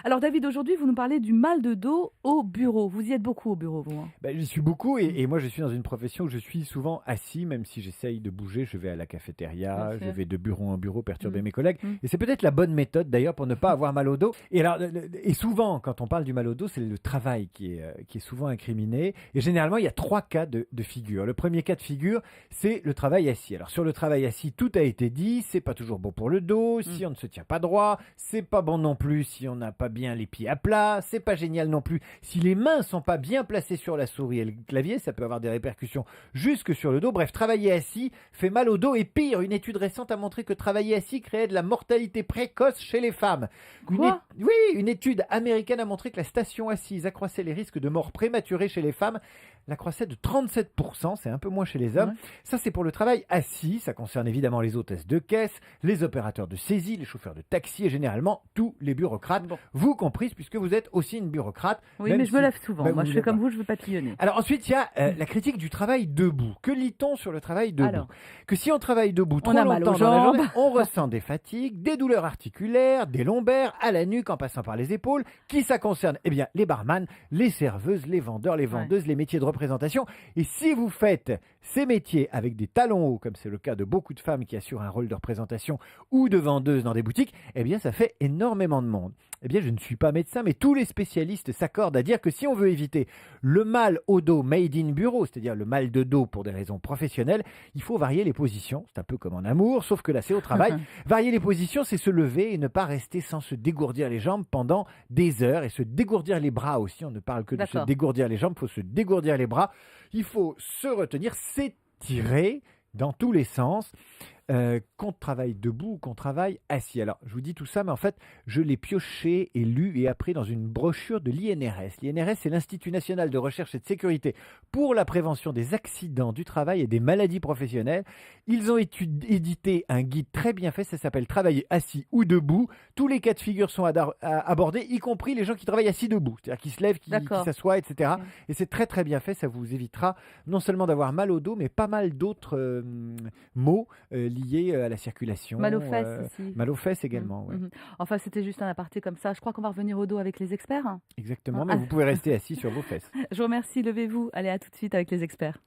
Alors David, aujourd'hui, vous nous parlez du mal de dos au bureau. Vous y êtes beaucoup au bureau, vous, hein? J'y suis beaucoup Mmh. et moi je suis dans une profession où je suis souvent assis, même si j'essaye de bouger, je vais à la Bien cafétéria, je sûr. vais de bureau en bureau Mmh. perturber mes collègues Mmh. et c'est peut-être la bonne méthode d'ailleurs pour ne pas avoir mal au dos. Et alors et souvent quand on parle du mal au dos, c'est le travail qui est souvent incriminé et généralement il y a 3 cas de figure. Le premier cas de figure, c'est le travail assis. Alors sur le travail assis, tout a été dit, c'est pas toujours bon pour le dos, Mmh. si on ne se tient pas droit, c'est pas bon non plus si on n'a pas bien les pieds à plat, c'est pas génial non plus si les mains sont pas bien placées sur la souris et le clavier, ça peut avoir des répercussions jusque sur le dos. Bref, travailler assis fait mal au dos et pire, une étude récente a montré que travailler assis créait de la mortalité précoce chez les femmes. Quoi? Oui, une étude américaine a montré que la station assise accroissait les risques de mort prématurée chez les femmes, l'accroissait de 37%, c'est un peu moins chez les hommes. Ouais. Ça, c'est pour le travail assis, ça concerne évidemment les hôtesses de caisse, les opérateurs de saisie, les chauffeurs de taxi et généralement tous les bureaucrates, Bon. vous compris, puisque vous êtes aussi une bureaucrate. Oui, même mais je me si lève souvent. Moi, vous je ne fais l'êtes comme pas. vous, je veux papillonner. Alors ensuite, il y a la critique du travail debout. Que lit-on sur le travail debout? Alors, Que si on travaille debout on trop a mal aux longtemps dans la journée, jambes. on ressent des fatigues, des douleurs articulaires, des lombaires, à la nuque en passant par les épaules. Qui ça concerne? Eh bien, les barman, les serveuses, les vendeurs, les Ouais. vendeuses, les métiers de représentation. Et si vous faites ces métiers avec des talons hauts, comme c'est le cas de beaucoup de femmes qui assurent un rôle de représentation ou de vendeuses dans des boutiques, eh bien, ça fait énormément de monde. Eh bien, je ne suis pas médecin, mais tous les spécialistes s'accordent à dire que si on veut éviter le mal au dos made in bureau, c'est-à-dire le mal de dos pour des raisons professionnelles, il faut varier les positions. C'est un peu comme en amour, sauf que là, c'est au travail. Varier les positions, c'est se lever et ne pas rester sans se dégourdir les jambes pendant des heures et se dégourdir les bras aussi. On ne parle que de se D'accord. dégourdir les jambes, il faut se dégourdir les bras. Il faut se retenir, s'étirer dans tous les sens. Qu'on travaille debout ou qu'on travaille assis. Alors, je vous dis tout ça, mais en fait, je l'ai pioché et lu et appris dans une brochure de l'INRS. L'INRS, c'est l'Institut national de recherche et de sécurité pour la prévention des accidents du travail et des maladies professionnelles. Ils ont édité un guide très bien fait, ça s'appelle Travailler assis ou debout. Tous les cas de figure sont abordés, y compris les gens qui travaillent assis debout, c'est-à-dire qui se lèvent, qui D'accord. s'assoient, etc. Ok. Et c'est très très bien fait, ça vous évitera non seulement d'avoir mal au dos, mais pas mal d'autres maux liés à la circulation, Mal aux fesses aussi. mal aux fesses Mmh, également, ouais. mmh. Enfin, c'était juste un aparté comme ça. Je crois qu'on va revenir au dos avec les experts, hein. Exactement, mais Ah, vous pouvez rester assis sur vos fesses. je vous remercie. Levez-vous. Allez, à tout de suite avec les experts.